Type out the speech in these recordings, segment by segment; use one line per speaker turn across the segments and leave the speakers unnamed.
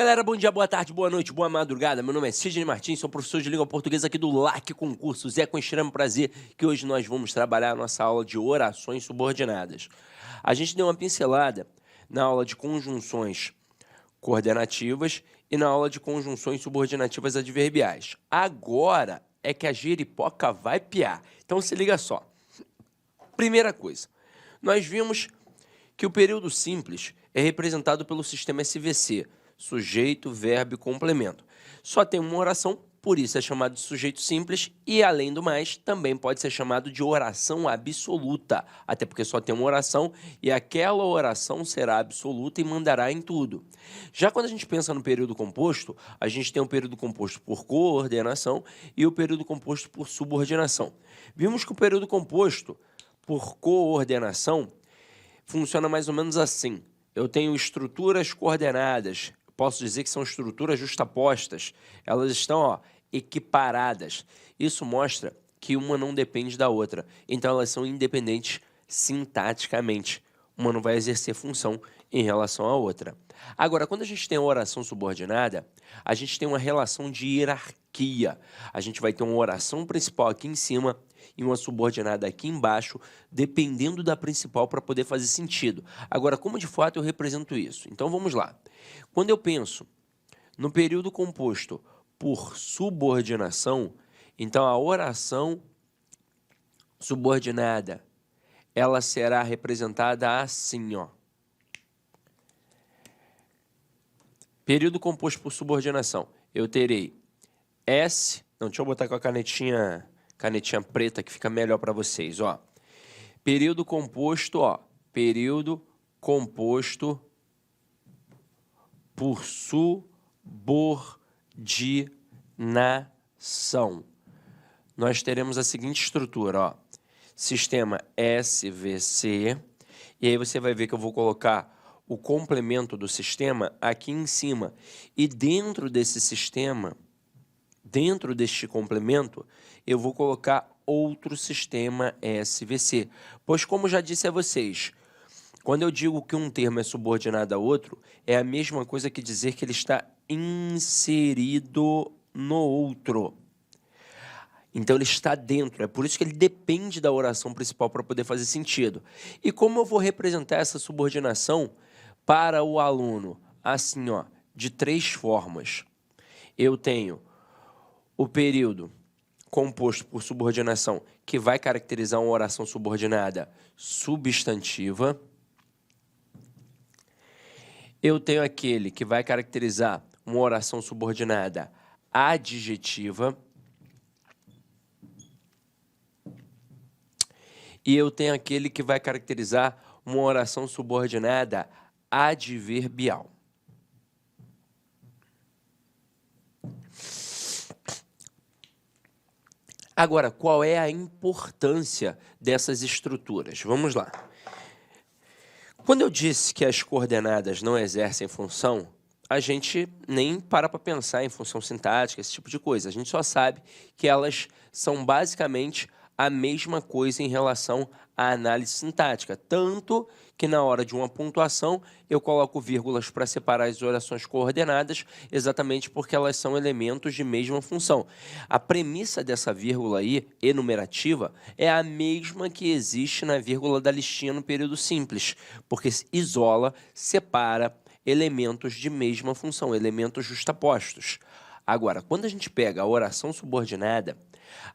galera, bom dia, boa tarde, boa noite, boa madrugada. Meu nome é Sidney Martins, sou professor de língua portuguesa aqui do LAC Concursos. É com extremo prazer que hoje nós vamos trabalhar a nossa aula de orações subordinadas. A gente deu uma pincelada na aula de conjunções coordenativas e na aula de conjunções subordinativas adverbiais. Agora é que a giripoca vai piar. Então se liga só. Primeira coisa, nós vimos que o período simples é representado pelo sistema SVC, sujeito, verbo e complemento. Só tem uma oração, por isso é chamado de sujeito simples e, além do mais, também pode ser chamado de oração absoluta, até porque só tem uma oração e aquela oração será absoluta e mandará em tudo. Já quando a gente pensa no período composto, a gente tem um período composto por coordenação e o período composto por subordinação. Vimos que o período composto por coordenação funciona mais ou menos assim. Eu tenho estruturas coordenadas, posso dizer que são estruturas justapostas, elas estão equiparadas. Isso mostra que uma não depende da outra, então elas são independentes sintaticamente. Uma não vai exercer função em relação à outra. Agora, quando a gente tem a oração subordinada, a gente tem uma relação de hierarquia. A gente vai ter uma oração principal aqui em cima e uma subordinada aqui embaixo, dependendo da principal para poder fazer sentido. Agora, como de fato eu represento isso? Então, vamos lá. Quando eu penso no período composto por subordinação, então a oração subordinada, ela será representada assim, ó. Período composto por subordinação, eu terei S... Não, deixa eu botar com a canetinha preta que fica melhor para vocês, ó. Período composto, ó. Período composto por subordinação. Nós teremos a seguinte estrutura, ó. Sistema SVC. E aí você vai ver que eu vou colocar o complemento do sistema aqui em cima. E dentro desse sistema, dentro deste complemento, eu vou colocar outro sistema SVC. Pois, como já disse a vocês, quando eu digo que um termo é subordinado a outro, é a mesma coisa que dizer que ele está inserido no outro. Então, ele está dentro. É por isso que ele depende da oração principal para poder fazer sentido. E como eu vou representar essa subordinação para o aluno? Assim, ó, de três formas. Eu tenho o período composto por subordinação, que vai caracterizar uma oração subordinada substantiva. Eu tenho aquele que vai caracterizar uma oração subordinada adjetiva. E eu tenho aquele que vai caracterizar uma oração subordinada adverbial. Agora, qual é a importância dessas estruturas? Vamos lá. Quando eu disse que as coordenadas não exercem função, a gente nem para pensar em função sintática, esse tipo de coisa. A gente só sabe que elas são basicamente a mesma coisa em relação à análise sintática, tanto que na hora de uma pontuação eu coloco vírgulas para separar as orações coordenadas, exatamente porque elas são elementos de mesma função. A premissa dessa vírgula aí, enumerativa, é a mesma que existe na vírgula da listinha no período simples, porque isola, separa elementos de mesma função, elementos justapostos. Agora, quando a gente pega a oração subordinada,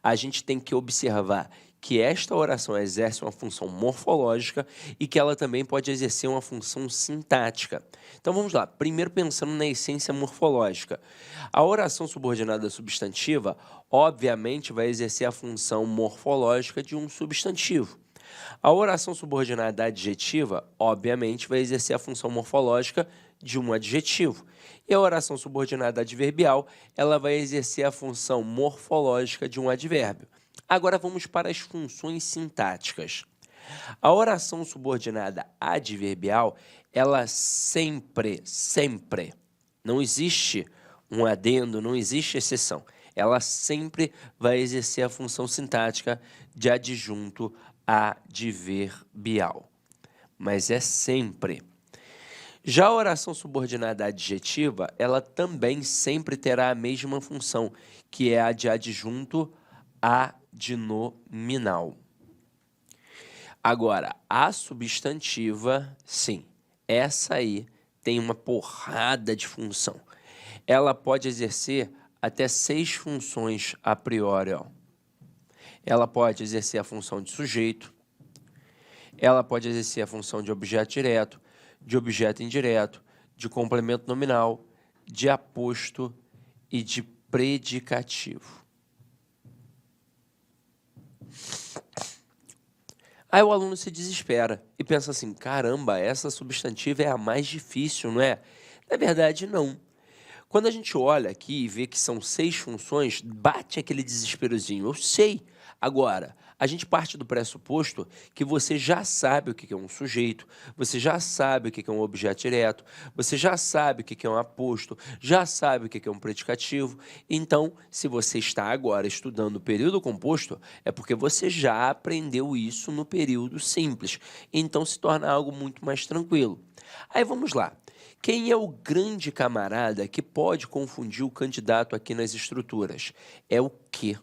a gente tem que observar que esta oração exerce uma função morfológica e que ela também pode exercer uma função sintática. Então vamos lá, primeiro pensando na essência morfológica. A oração subordinada substantiva, obviamente, vai exercer a função morfológica de um substantivo. A oração subordinada adjetiva, obviamente, vai exercer a função morfológica de um adjetivo. E a oração subordinada adverbial, ela vai exercer a função morfológica de um advérbio. Agora vamos para as funções sintáticas. A oração subordinada adverbial, ela sempre, não existe um adendo, não existe exceção. Ela sempre vai exercer a função sintática de adjunto adverbial. Mas é sempre. Já a oração subordinada adjetiva, ela também sempre terá a mesma função, que é a de adjunto adnominal. Agora, a substantiva, sim, essa aí tem uma porrada de função. Ela pode exercer até 6 funções a priori, ó. Ela pode exercer a função de sujeito, ela pode exercer a função de objeto direto, de objeto indireto, de complemento nominal, de aposto e de predicativo. Aí o aluno se desespera e pensa assim, caramba, essa substantiva é a mais difícil, não é? Na verdade, não. Quando a gente olha aqui e vê que são 6 funções, bate aquele desesperozinho. Eu sei. Agora, a gente parte do pressuposto que você já sabe o que é um sujeito, você já sabe o que é um objeto direto, você já sabe o que é um aposto, já sabe o que é um predicativo. Então, se você está agora estudando o período composto, é porque você já aprendeu isso no período simples. Então, se torna algo muito mais tranquilo. Aí, vamos lá. Quem é o grande camarada que pode confundir o candidato aqui nas estruturas? É o quê?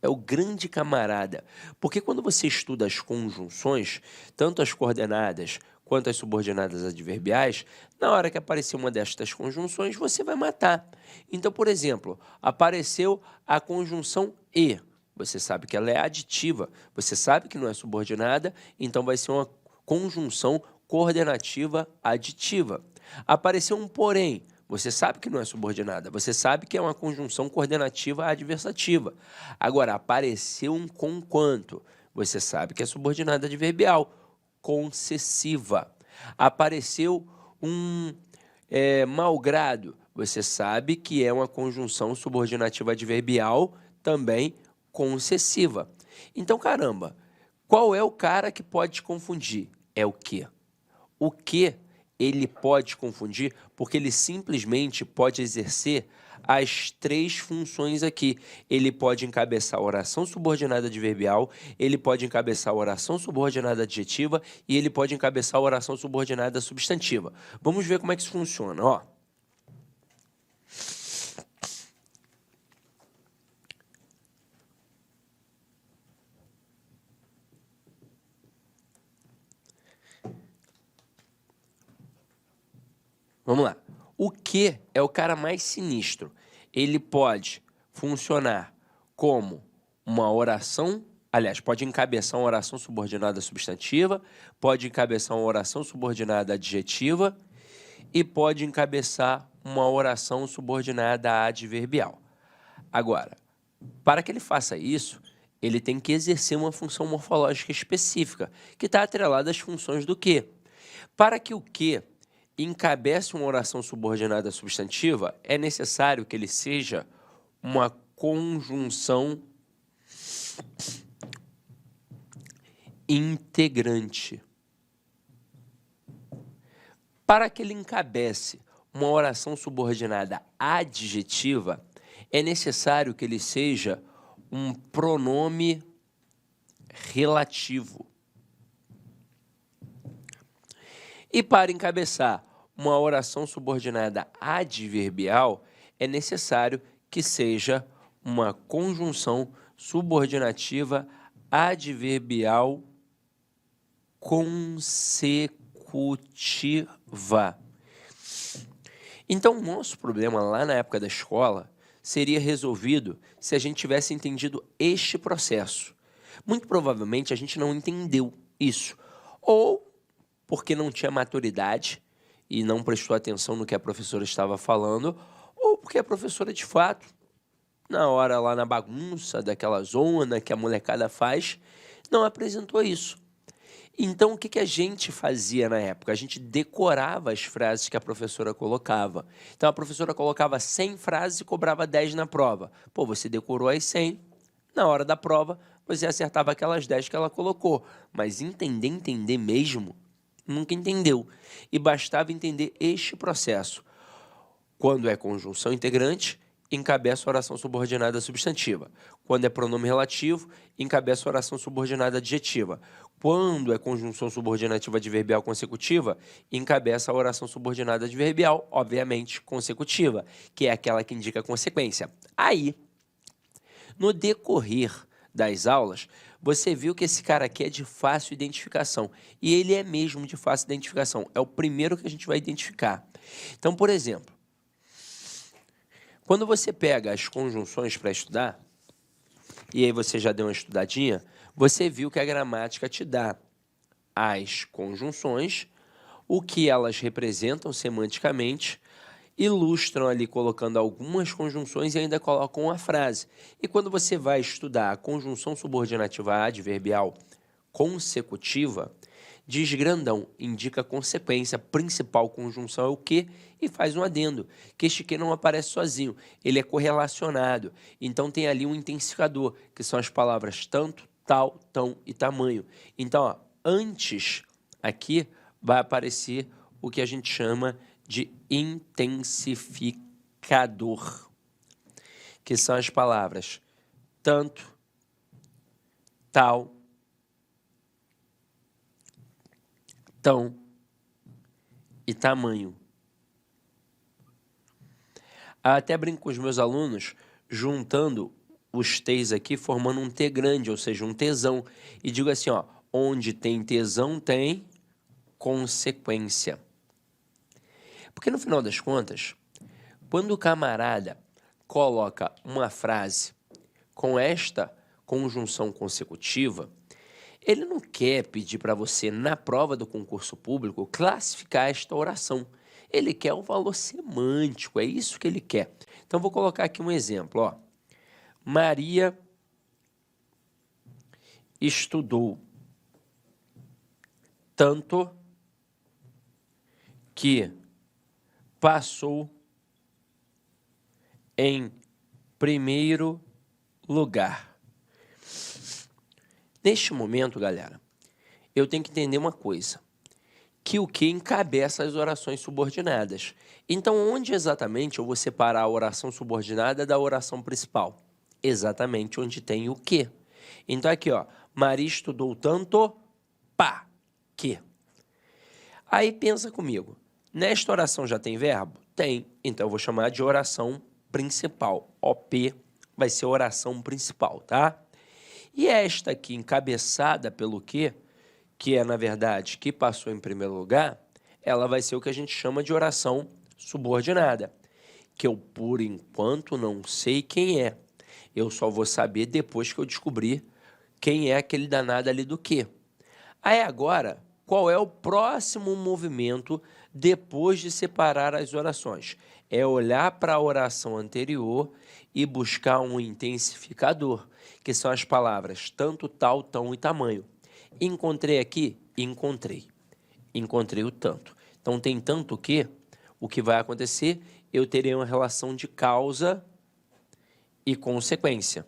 É o grande camarada. Porque quando você estuda as conjunções, tanto as coordenadas quanto as subordinadas adverbiais, na hora que aparecer uma destas conjunções, você vai matar. Então, por exemplo, apareceu a conjunção e. Você sabe que ela é aditiva, você sabe que não é subordinada, então vai ser uma conjunção coordenativa aditiva. Apareceu um porém, você sabe que não é subordinada, você sabe que é uma conjunção coordenativa adversativa. Agora, apareceu um conquanto, você sabe que é subordinada adverbial, concessiva. Apareceu um malgrado, você sabe que é uma conjunção subordinativa adverbial, também concessiva. Então, caramba, qual é o cara que pode te confundir? É o quê? O que ele pode confundir porque ele simplesmente pode exercer as 3 funções aqui. Ele pode encabeçar a oração subordinada adverbial, ele pode encabeçar a oração subordinada adjetiva e ele pode encabeçar a oração subordinada substantiva. Vamos ver como é que isso funciona, ó. Vamos lá. O que é o cara mais sinistro? Ele pode funcionar como uma oração, aliás, pode encabeçar uma oração subordinada substantiva, pode encabeçar uma oração subordinada adjetiva e pode encabeçar uma oração subordinada adverbial. Agora, para que ele faça isso, ele tem que exercer uma função morfológica específica, que está atrelada às funções do que. Para que o que encabece uma oração subordinada substantiva, é necessário que ele seja uma conjunção integrante. Para que ele encabece uma oração subordinada adjetiva, é necessário que ele seja um pronome relativo. E para encabeçar uma oração subordinada adverbial, é necessário que seja uma conjunção subordinativa adverbial consecutiva. Então, o nosso problema lá na época da escola seria resolvido se a gente tivesse entendido este processo. Muito provavelmente a gente não entendeu isso, ou porque não tinha maturidade e não prestou atenção no que a professora estava falando, ou porque a professora, de fato, na hora lá na bagunça daquela zona que a molecada faz, não apresentou isso. Então, o que a gente fazia na época? A gente decorava as frases que a professora colocava. Então, a professora colocava 100 frases e cobrava 10 na prova. Pô, você decorou as 100, na hora da prova, você acertava aquelas 10 que ela colocou. Mas entender mesmo, nunca entendeu. E bastava entender este processo. Quando é conjunção integrante, encabeça a oração subordinada substantiva. Quando é pronome relativo, encabeça a oração subordinada adjetiva. Quando é conjunção subordinativa adverbial consecutiva, encabeça a oração subordinada adverbial, obviamente, consecutiva, que é aquela que indica a consequência. Aí, no decorrer das aulas, você viu que esse cara aqui é de fácil identificação. E ele é mesmo de fácil identificação. É o primeiro que a gente vai identificar. Então, por exemplo, quando você pega as conjunções para estudar, e aí você já deu uma estudadinha, você viu que a gramática te dá as conjunções, o que elas representam semanticamente, ilustram ali colocando algumas conjunções e ainda colocam uma frase. E quando você vai estudar a conjunção subordinativa adverbial consecutiva, diz grandão, indica consequência, principal conjunção é o que e faz um adendo, que este que não aparece sozinho, ele é correlacionado, então tem ali um intensificador, que são as palavras tanto, tal, tão e tamanho. Então, ó, antes aqui vai aparecer o que a gente chama de intensificador, que são as palavras tanto, tal, tão e tamanho. Até brinco com os meus alunos, juntando os T's aqui, formando um T grande, ou seja, um tesão. E digo assim, ó, onde tem tesão, tem consequência. Porque no final das contas, quando o camarada coloca uma frase com esta conjunção consecutiva, ele não quer pedir para você, na prova do concurso público, classificar esta oração. Ele quer o valor semântico, é isso que ele quer. Então, vou colocar aqui um exemplo. Ó. Maria estudou tanto que passou em primeiro lugar. Neste momento, galera, eu tenho que entender uma coisa, que o que encabeça as orações subordinadas. Então, onde exatamente eu vou separar a oração subordinada da oração principal? Exatamente onde tem o que. Então, aqui, ó, Maria estudou tanto, pá, que. Aí, pensa comigo, nesta oração já tem verbo? Tem, então eu vou chamar de oração principal. OP vai ser oração principal, tá? E esta aqui, encabeçada pelo que é, na verdade, que passou em primeiro lugar, ela vai ser o que a gente chama de oração subordinada, que eu, por enquanto, não sei quem é. Eu só vou saber depois que eu descobrir quem é aquele danado ali do que. Aí, agora, qual é o próximo movimento depois de separar as orações? É olhar para a oração anterior e buscar um intensificador, que são as palavras tanto, tal, tão e tamanho. Encontrei aqui? Encontrei. Encontrei o tanto. Então, tem tanto que, o que vai acontecer? Eu terei uma relação de causa e consequência.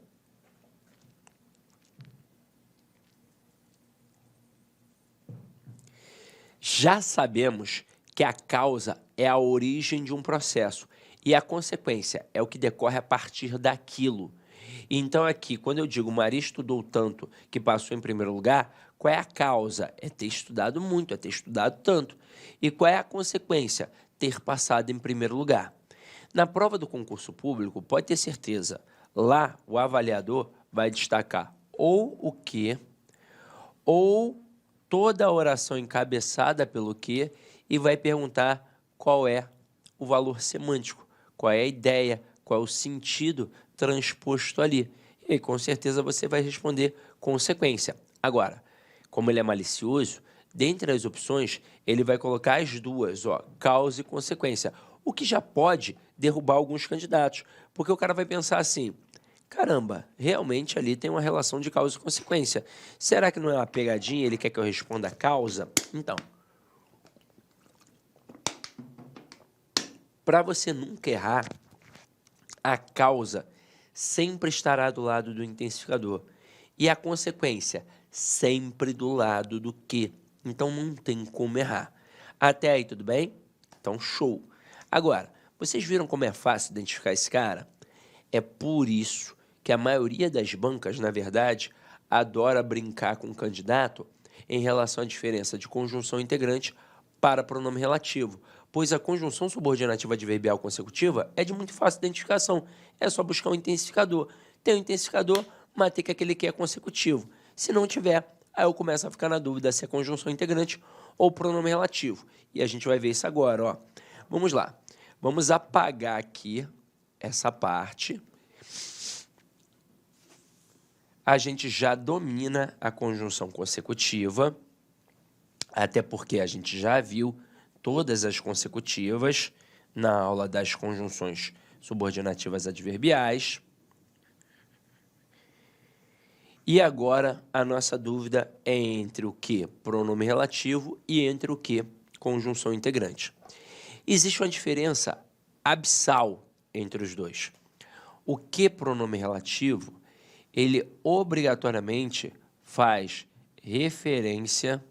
Já sabemos que a causa é a origem de um processo e a consequência é o que decorre a partir daquilo. Então, aqui, quando eu digo Maria estudou tanto que passou em primeiro lugar, qual é a causa? É ter estudado muito, é ter estudado tanto. E qual é a consequência? Ter passado em primeiro lugar. Na prova do concurso público, pode ter certeza, lá o avaliador vai destacar ou o que, ou toda a oração encabeçada pelo que, e vai perguntar qual é o valor semântico, qual é a ideia, qual é o sentido transposto ali. E aí, com certeza você vai responder consequência. Agora, como ele é malicioso, dentre as opções, ele vai colocar as duas, ó, causa e consequência, o que já pode derrubar alguns candidatos, porque o cara vai pensar assim, caramba, realmente ali tem uma relação de causa e consequência. Será que não é uma pegadinha? Ele quer que eu responda a causa? Então, para você nunca errar, a causa sempre estará do lado do intensificador e a consequência sempre do lado do que. Então, não tem como errar. Até aí, tudo bem? Então, show. Agora, vocês viram como é fácil identificar esse cara? É por isso que a maioria das bancas, na verdade, adora brincar com o candidato em relação à diferença de conjunção integrante para pronome relativo, pois a conjunção subordinativa adverbial consecutiva é de muito fácil identificação. É só buscar um intensificador. Tem um intensificador, matei que aquele que é consecutivo. Se não tiver, aí eu começo a ficar na dúvida se é conjunção integrante ou pronome relativo. E a gente vai ver isso agora, ó. Vamos lá. Vamos apagar aqui essa parte. A gente já domina a conjunção consecutiva, até porque a gente já viu todas as consecutivas na aula das conjunções subordinativas adverbiais. E agora a nossa dúvida é entre o que? Pronome relativo e entre o que? Conjunção integrante. Existe uma diferença abissal entre os dois. O que pronome relativo, ele obrigatoriamente faz referência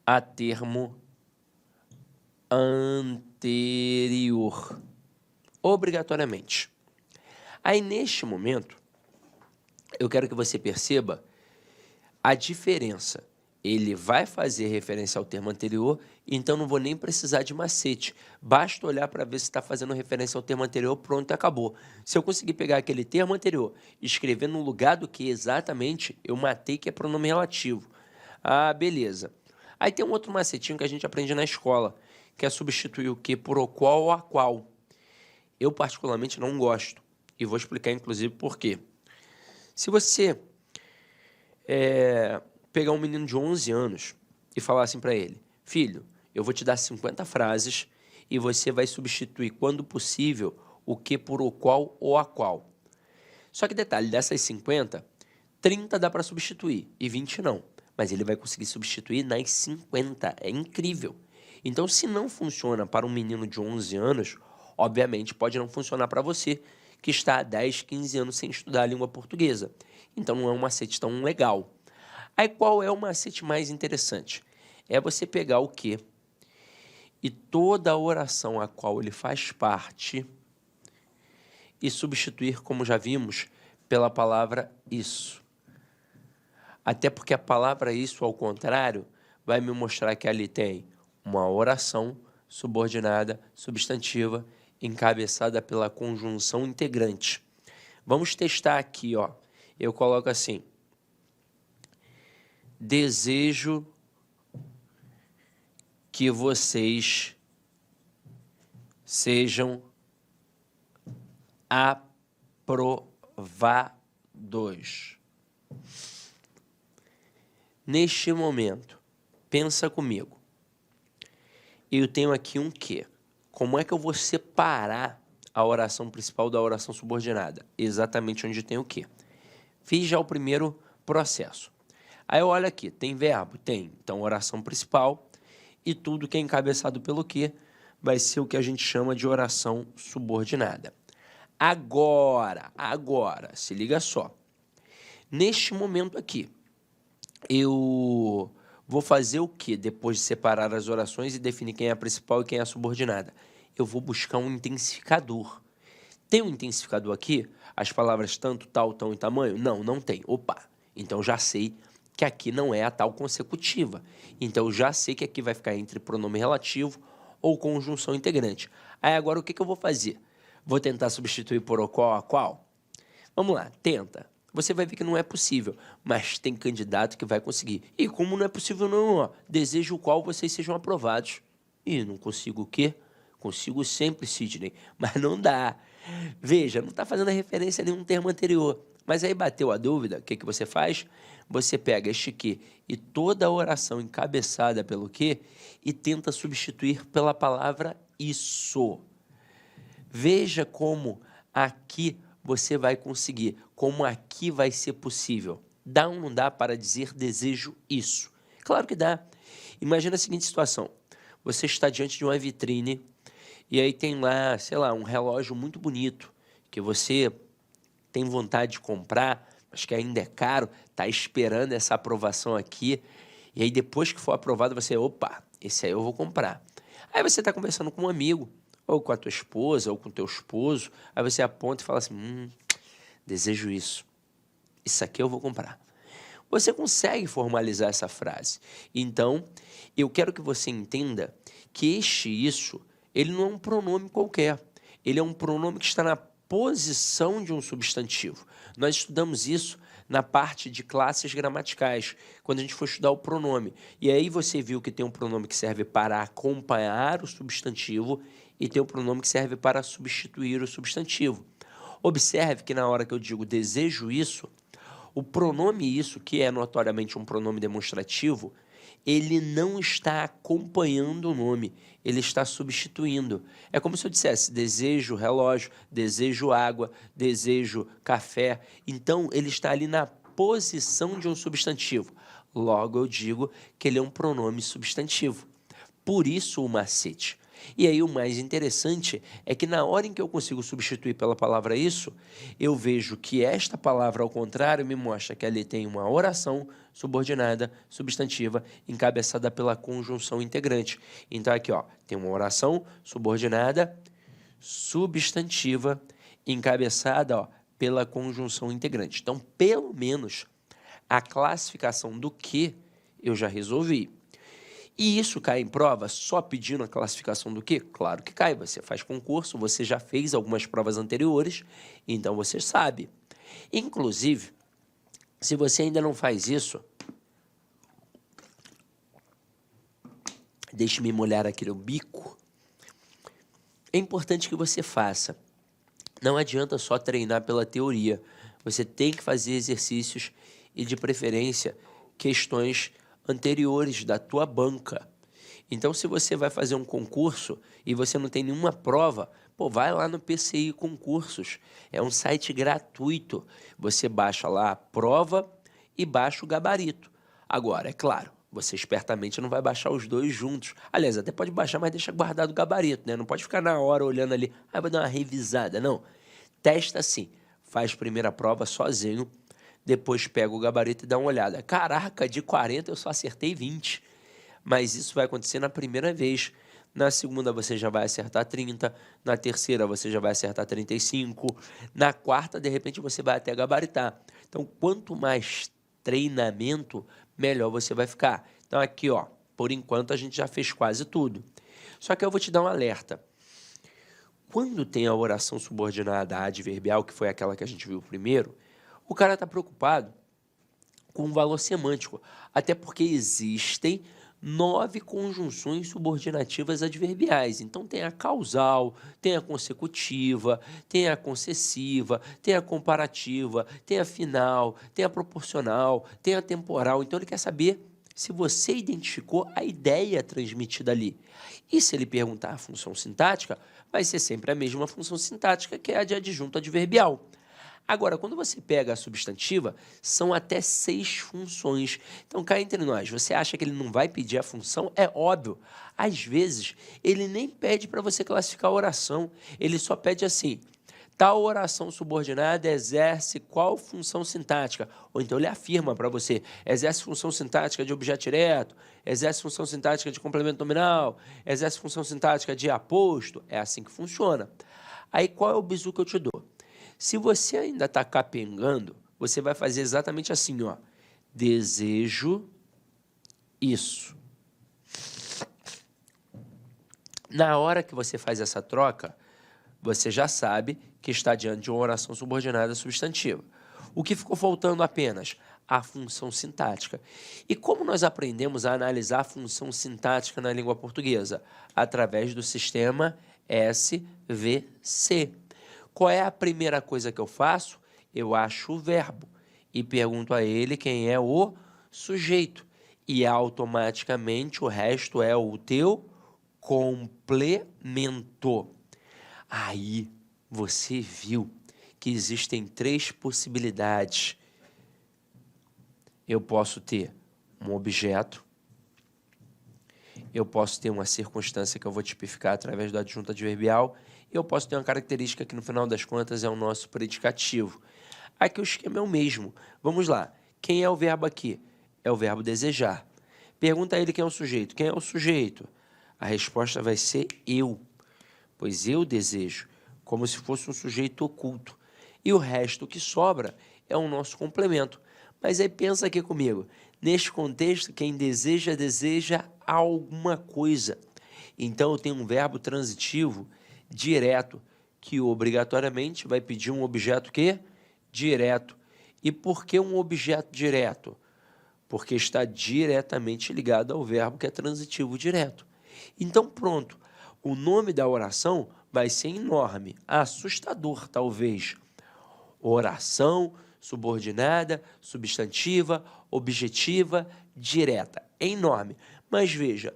a termo anterior. Obrigatoriamente. Aí, neste momento, eu quero que você perceba a diferença. Ele vai fazer referência ao termo anterior, então não vou nem precisar de macete. Basta olhar para ver se está fazendo referência ao termo anterior, pronto, acabou. Se eu conseguir pegar aquele termo anterior e escrever no lugar do que exatamente, eu matei que é pronome relativo. Ah, beleza. Aí tem um outro macetinho que a gente aprende na escola, que é substituir o que por o qual ou a qual. Eu, particularmente, não gosto. E vou explicar, inclusive, por quê. Se você pegar um menino de 11 anos e falar assim para ele: filho, eu vou te dar 50 frases e você vai substituir, quando possível, o que por o qual ou a qual. Só que detalhe, dessas 50, 30 dá para substituir e 20 não. Mas ele vai conseguir substituir nas 50. É incrível. Então, se não funciona para um menino de 11 anos, obviamente pode não funcionar para você, que está há 10, 15 anos sem estudar a língua portuguesa. Então, não é um macete tão legal. Aí, qual é o macete mais interessante? É você pegar o que e toda a oração a qual ele faz parte e substituir, como já vimos, pela palavra isso. Até porque a palavra isso, ao contrário, vai me mostrar que ali tem uma oração subordinada, substantiva, encabeçada pela conjunção integrante. Vamos testar aqui, ó. Eu coloco assim: desejo que vocês sejam aprovados. Neste momento, pensa comigo. Eu tenho aqui um que. Como é que eu vou separar a oração principal da oração subordinada? Exatamente onde tem o que. Fiz já o primeiro processo. Aí eu olho aqui, tem verbo? Tem. Então, oração principal e tudo que é encabeçado pelo que vai ser o que a gente chama de oração subordinada. Agora, se liga só. Neste momento aqui, eu vou fazer o que depois de separar as orações e definir quem é a principal e quem é a subordinada? Eu vou buscar um intensificador. Tem um intensificador aqui? As palavras tanto, tal, tão e tamanho? Não, não tem. Opa! Então já sei que aqui não é a tal consecutiva. Então já sei que aqui vai ficar entre pronome relativo ou conjunção integrante. Aí agora o que eu vou fazer? Vou tentar substituir por o qual a qual? Vamos lá, tenta. Você vai ver que não é possível, mas tem candidato que vai conseguir. E como não é possível não, ó, desejo o qual vocês sejam aprovados. E não consigo o quê? Consigo sempre, Sidney, mas não dá. Veja, não está fazendo referência a nenhum termo anterior. Mas aí bateu a dúvida, o que você faz? Você pega este que e toda a oração encabeçada pelo que e tenta substituir pela palavra isso. Veja como aqui você vai conseguir, como aqui vai ser possível. Dá ou não dá para dizer desejo isso? Claro que dá. Imagina a seguinte situação. Você está diante de uma vitrine e aí tem lá, sei lá, um relógio muito bonito que você tem vontade de comprar, mas que ainda é caro, está esperando essa aprovação aqui. E aí depois que for aprovado você, opa, esse aí eu vou comprar. Aí você está conversando com um amigo ou com a tua esposa, ou com o teu esposo, aí você aponta e fala assim, desejo isso. Isso aqui eu vou comprar. Você consegue formalizar essa frase. Então, eu quero que você entenda que isso, ele não é um pronome qualquer. Ele é um pronome que está na posição de um substantivo. Nós estudamos isso na parte de classes gramaticais, quando a gente for estudar o pronome. E aí você viu que tem um pronome que serve para acompanhar o substantivo e tem um pronome que serve para substituir o substantivo. Observe que na hora que eu digo desejo isso, o pronome isso, que é notoriamente um pronome demonstrativo, ele não está acompanhando o nome, ele está substituindo. É como se eu dissesse desejo relógio, desejo água, desejo café. Então, ele está ali na posição de um substantivo. Logo, eu digo que ele é um pronome substantivo. Por isso o macete. E aí o mais interessante é que na hora em que eu consigo substituir pela palavra isso, eu vejo que esta palavra, ao contrário, me mostra que ali tem uma oração subordinada, substantiva, encabeçada pela conjunção integrante. Então aqui, ó, tem uma oração subordinada, substantiva, encabeçada, ó, pela conjunção integrante. Então, pelo menos, a classificação do que eu já resolvi. E isso cai em prova só pedindo a classificação do quê? Claro que cai. Você faz concurso, você já fez algumas provas anteriores, então você sabe. Inclusive, se você ainda não faz isso, deixe-me molhar aqui no bico. É importante que você faça. Não adianta só treinar pela teoria. Você tem que fazer exercícios e, de preferência, questões anteriores da tua banca. Então, se você vai fazer um concurso e você não tem nenhuma prova, pô, vai lá no PCI Concursos. É um site gratuito. Você baixa lá a prova e baixa o gabarito. Agora, é claro, você espertamente não vai baixar os dois juntos. Aliás, até pode baixar, mas deixa guardado o gabarito, né? Não pode ficar na hora olhando ali, vai dar uma revisada, não. Testa assim, faz primeira prova sozinho, depois pega o gabarito e dá uma olhada. Caraca, de 40 eu só acertei 20. Mas isso vai acontecer na primeira vez. Na segunda você já vai acertar 30. Na terceira você já vai acertar 35. Na quarta, de repente, você vai até gabaritar. Então, quanto mais treinamento, melhor você vai ficar. Então, aqui, ó, por enquanto, a gente já fez quase tudo. Só que eu vou te dar um alerta. Quando tem a oração subordinada adverbial, que foi aquela que a gente viu primeiro, o cara está preocupado com o valor semântico, até porque existem 9 conjunções subordinativas adverbiais. Então, tem a causal, tem a consecutiva, tem a concessiva, tem a comparativa, tem a final, tem a proporcional, tem a temporal. Então, ele quer saber se você identificou a ideia transmitida ali. E se ele perguntar a função sintática, vai ser sempre a mesma função sintática, que é a de adjunto adverbial. Agora, quando você pega a substantiva, são até 6 funções. Então, cá entre nós, você acha que ele não vai pedir a função? É óbvio. Às vezes, ele nem pede para você classificar a oração. Ele só pede assim, tal oração subordinada exerce qual função sintática? Ou então ele afirma para você, exerce função sintática de objeto direto, exerce função sintática de complemento nominal, exerce função sintática de aposto. É assim que funciona. Aí, qual é o bizu que eu te dou? Se você ainda está capengando, você vai fazer exatamente assim, ó. Desejo isso. Na hora que você faz essa troca, você já sabe que está diante de uma oração subordinada substantiva. O que ficou faltando apenas? A função sintática. E como nós aprendemos a analisar a função sintática na língua portuguesa? Através do sistema SVC. Qual é a primeira coisa que eu faço? Eu acho o verbo e pergunto a ele quem é o sujeito. E automaticamente o resto é o teu complemento. Aí você viu que existem 3 possibilidades. Eu posso ter um objeto, eu posso ter uma circunstância que eu vou tipificar através do adjunto adverbial, e eu posso ter uma característica que, no final das contas, é o nosso predicativo. Aqui o esquema é o mesmo. Vamos lá. Quem é o verbo aqui? É o verbo desejar. Pergunta a ele quem é o sujeito. Quem é o sujeito? A resposta vai ser eu. pois eu desejo, como se fosse um sujeito oculto. E o resto que sobra é o nosso complemento. Mas aí pensa aqui comigo, neste contexto, quem deseja, deseja alguma coisa. Então eu tenho um verbo transitivo direto, que obrigatoriamente vai pedir um objeto que? Direto. E por que um objeto direto? Porque está diretamente ligado ao verbo que é transitivo direto. Então pronto, o nome da oração vai ser enorme, assustador talvez. Oração subordinada, substantiva, objetiva, direta. É enorme, mas veja,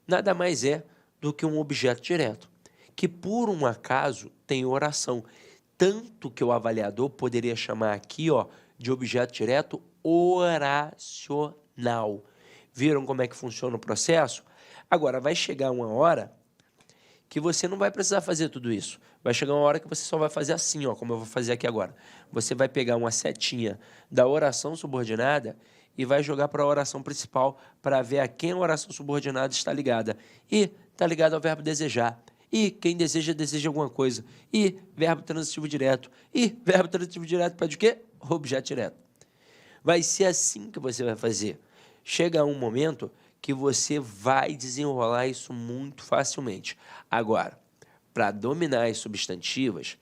nada mais é do que um objeto direto, que por um acaso tem oração, tanto que o avaliador poderia chamar aqui, ó, de objeto direto oracional. Viram como é que funciona o processo? Agora, vai chegar uma hora que você não vai precisar fazer tudo isso. Vai chegar uma hora que você só vai fazer assim, ó, como eu vou fazer aqui agora. Você vai pegar uma setinha da oração subordinada e vai jogar para a oração principal para ver a quem a oração subordinada está ligada. E está ligado ao verbo desejar. E quem deseja, deseja alguma coisa. E verbo transitivo direto. E verbo transitivo direto pede o quê? Objeto direto. Vai ser assim que você vai fazer. Chega um momento que você vai desenrolar isso muito facilmente. Agora, para dominar as substantivas,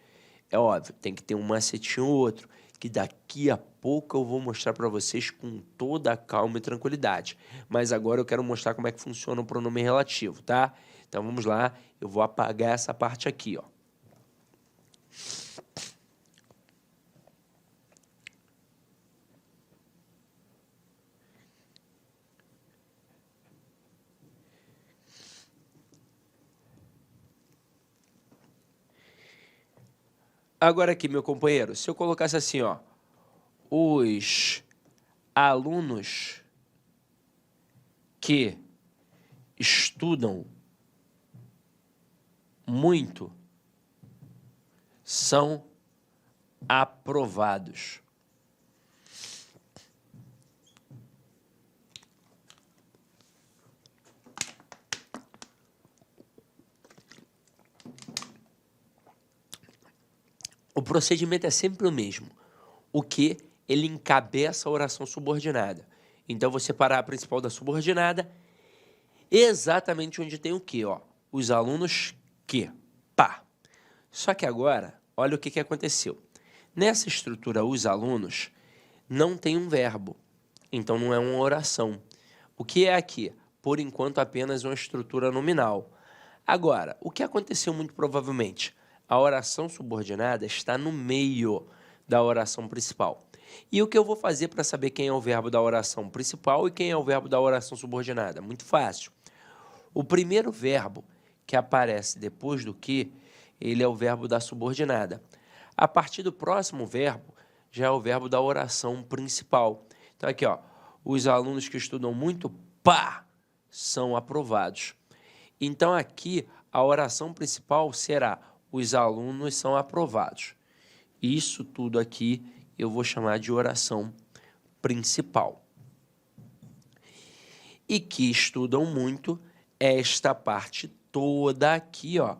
é óbvio, tem que ter um macetinho ou outro, que daqui a pouco eu vou mostrar para vocês com toda a calma e tranquilidade. Mas agora eu quero mostrar como é que funciona o pronome relativo, tá? Então vamos lá, eu vou apagar essa parte aqui, ó. Agora aqui, meu companheiro, se eu colocasse assim, ó, os alunos que estudam muito são aprovados. O procedimento é sempre o mesmo. O que ele encabeça a oração subordinada. Então, você parar a principal da subordinada exatamente onde tem o que, ó. Os alunos que, pá. Só que agora, olha o que aconteceu. Nessa estrutura, os alunos não tem um verbo. Então, não é uma oração. O que é aqui? Por enquanto, apenas uma estrutura nominal. Agora, o que aconteceu muito provavelmente? A oração subordinada está no meio da oração principal. E o que eu vou fazer para saber quem é o verbo da oração principal e quem é o verbo da oração subordinada? Muito fácil. O primeiro verbo que aparece depois do que, ele é o verbo da subordinada. A partir do próximo verbo, já é o verbo da oração principal. Então aqui, ó, os alunos que estudam muito, pá, são aprovados. Então aqui, a oração principal será: os alunos são aprovados. Isso tudo aqui eu vou chamar de oração principal. E que estudam muito, esta parte toda aqui, ó,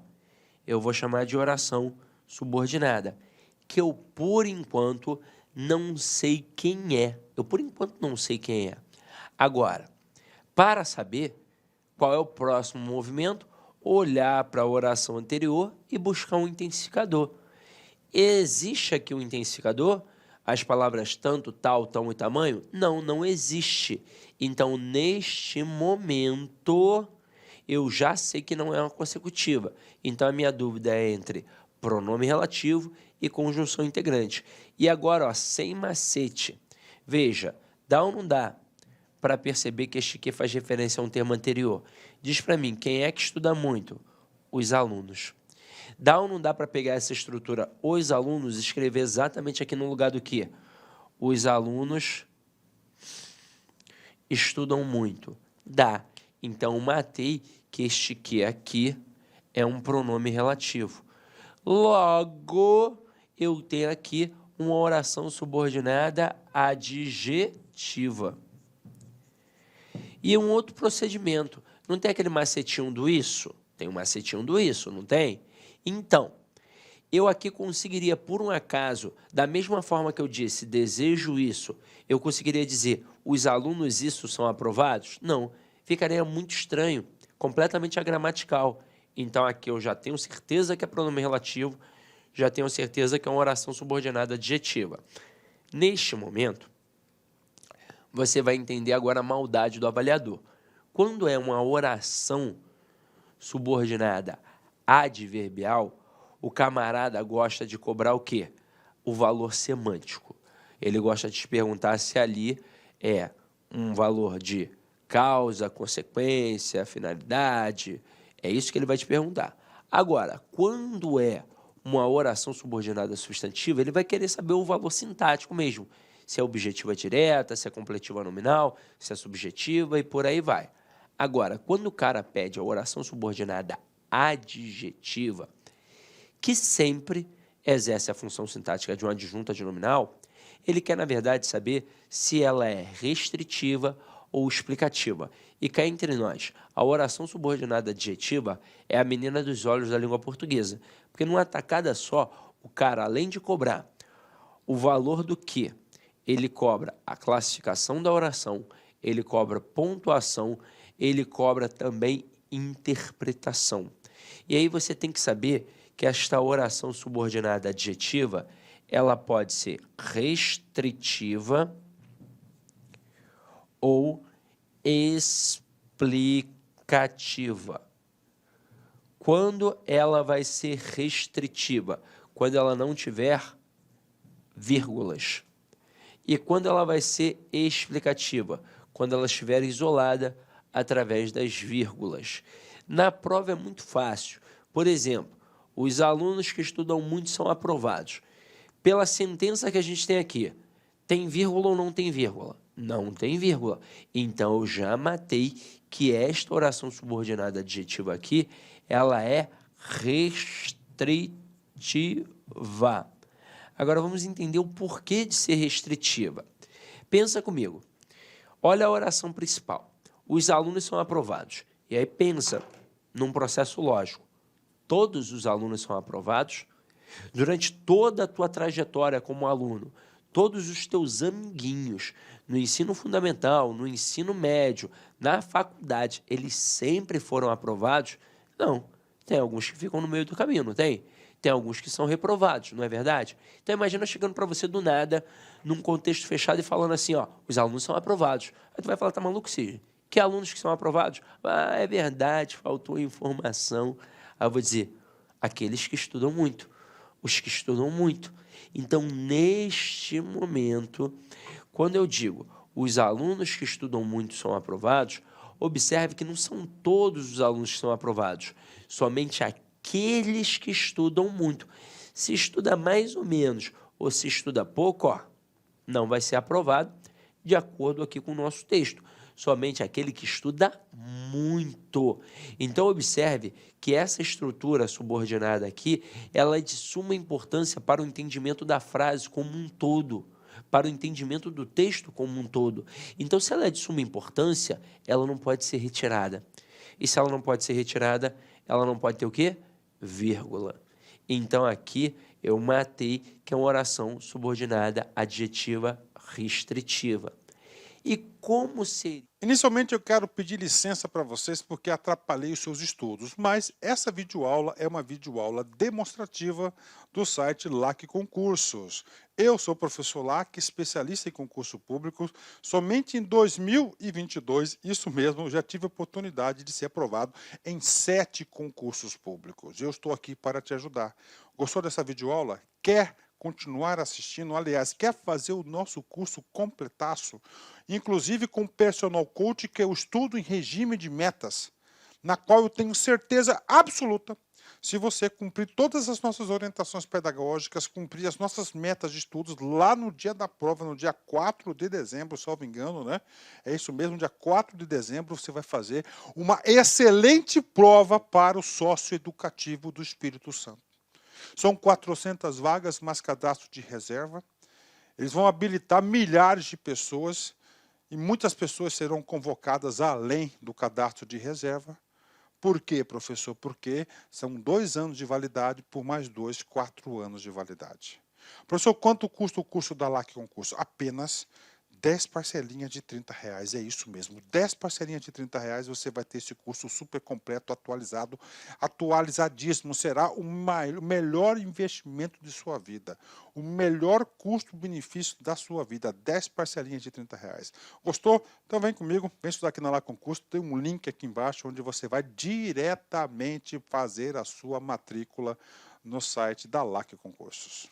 eu vou chamar de oração subordinada, que eu, por enquanto, não sei quem é. Eu, por enquanto, não sei quem é. Agora, para saber qual é o próximo movimento, olhar para a oração anterior e buscar um intensificador. Existe aqui um intensificador? As palavras tanto, tal, tão e tamanho? Não, não existe. Então, neste momento, eu já sei que não é uma consecutiva. Então, a minha dúvida é entre pronome relativo e conjunção integrante. E agora, ó, sem macete. Veja, dá ou não dá para perceber que este que faz referência a um termo anterior? Diz para mim, quem é que estuda muito? Os alunos. Dá ou não dá para pegar essa estrutura, os alunos, e escrever exatamente aqui no lugar do que? Os alunos estudam muito. Dá. Então, matei que este que aqui é um pronome relativo. Logo, eu tenho aqui uma oração subordinada adjetiva. E um outro procedimento. Não tem aquele macetinho do isso? Tem um macetinho do isso, não tem? Então, eu aqui conseguiria, por um acaso, da mesma forma que eu disse, desejo isso, eu conseguiria dizer, os alunos isso são aprovados? Não, ficaria muito estranho, completamente agramatical. Então, aqui eu já tenho certeza que é pronome relativo, já tenho certeza que é uma oração subordinada adjetiva. Neste momento, você vai entender agora a maldade do avaliador. Quando é uma oração subordinada adverbial, o camarada gosta de cobrar o quê? O valor semântico. Ele gosta de te perguntar se ali é um valor de causa, consequência, finalidade. É isso que ele vai te perguntar. Agora, quando é uma oração subordinada substantiva, ele vai querer saber o valor sintático mesmo. Se é objetiva direta, se é completiva nominal, se é subjetiva e por aí vai. Agora, quando o cara pede a oração subordinada adjetiva, que sempre exerce a função sintática de uma adjunta adnominal, ele quer, na verdade, saber se ela é restritiva ou explicativa. E cá entre nós, a oração subordinada adjetiva é a menina dos olhos da língua portuguesa, porque numa tacada só, o cara, além de cobrar o valor do que, ele cobra a classificação da oração, ele cobra pontuação, ele cobra também interpretação. E aí você tem que saber que esta oração subordinada adjetiva, ela pode ser restritiva ou explicativa. Quando ela vai ser restritiva? Quando ela não tiver vírgulas. E quando ela vai ser explicativa? Quando ela estiver isolada através das vírgulas. Na prova é muito fácil. Por exemplo, os alunos que estudam muito são aprovados. Pela sentença que a gente tem aqui, tem vírgula ou não tem vírgula? Não tem vírgula. Então, eu já matei que esta oração subordinada adjetiva aqui, ela é restritiva. Agora, vamos entender o porquê de ser restritiva. Pensa comigo. Olha a oração principal. Os alunos são aprovados. E aí pensa num processo lógico. Todos os alunos são aprovados? Durante toda a tua trajetória como aluno, todos os teus amiguinhos, no ensino fundamental, no ensino médio, na faculdade, eles sempre foram aprovados? Não. Tem alguns que ficam no meio do caminho, não tem? Tem alguns que são reprovados, não é verdade? Então, imagina chegando para você do nada, num contexto fechado e falando assim, ó, os alunos são aprovados. Aí tu vai falar, tá maluco, Cid? Que alunos que são aprovados? Ah, é verdade, faltou informação. Aí eu vou dizer, aqueles que estudam muito, os que estudam muito. Então, neste momento, quando eu digo os alunos que estudam muito são aprovados, observe que não são todos os alunos que são aprovados, somente aqueles que estudam muito. Se estuda mais ou menos ou se estuda pouco, ó, não vai ser aprovado de acordo aqui com o nosso texto. Somente aquele que estuda muito. Então, observe que essa estrutura subordinada aqui, ela é de suma importância para o entendimento da frase como um todo, para o entendimento do texto como um todo. Então, se ela é de suma importância, ela não pode ser retirada. E se ela não pode ser retirada, ela não pode ter o quê? Vírgula. Então, aqui eu matei que é uma oração subordinada adjetiva restritiva. E como seria?
Inicialmente eu quero pedir licença para vocês porque atrapalhei os seus estudos, mas essa videoaula é uma videoaula demonstrativa do site LAC Concursos. Eu sou o professor LAC, especialista em concurso público. Somente em 2022, isso mesmo, eu já tive a oportunidade de ser aprovado em 7 concursos públicos. Eu estou aqui para te ajudar. Gostou dessa videoaula? Quer continuar assistindo? Aliás, quer fazer o nosso curso completaço? Inclusive com Personal Coach, que eu estudo em regime de metas, na qual eu tenho certeza absoluta, se você cumprir todas as nossas orientações pedagógicas, cumprir as nossas metas de estudos, lá no dia da prova, no dia 4 de dezembro, salvo engano, né? É isso mesmo, dia 4 de dezembro, você vai fazer uma excelente prova para o sócio educativo do Espírito Santo. São 400 vagas, mas cadastro de reserva. Eles vão habilitar milhares de pessoas, e muitas pessoas serão convocadas além do cadastro de reserva Por quê, professor? Porque são 2 anos de validade por mais 2, 4 anos de validade. Professor, quanto custa o curso da LAC Concurso? Apenas 10 parcelinhas de R$ 30. É isso mesmo, 10 parcelinhas de R$ 30 você vai ter esse curso super completo, atualizado, atualizadíssimo. Será o melhor investimento de sua vida, o melhor custo-benefício da sua vida, 10 parcelinhas de R$ 30. Gostou? Então vem comigo, vem estudar aqui na LAC Concurso, tem um link aqui embaixo onde você vai diretamente fazer a sua matrícula no site da LAC Concursos.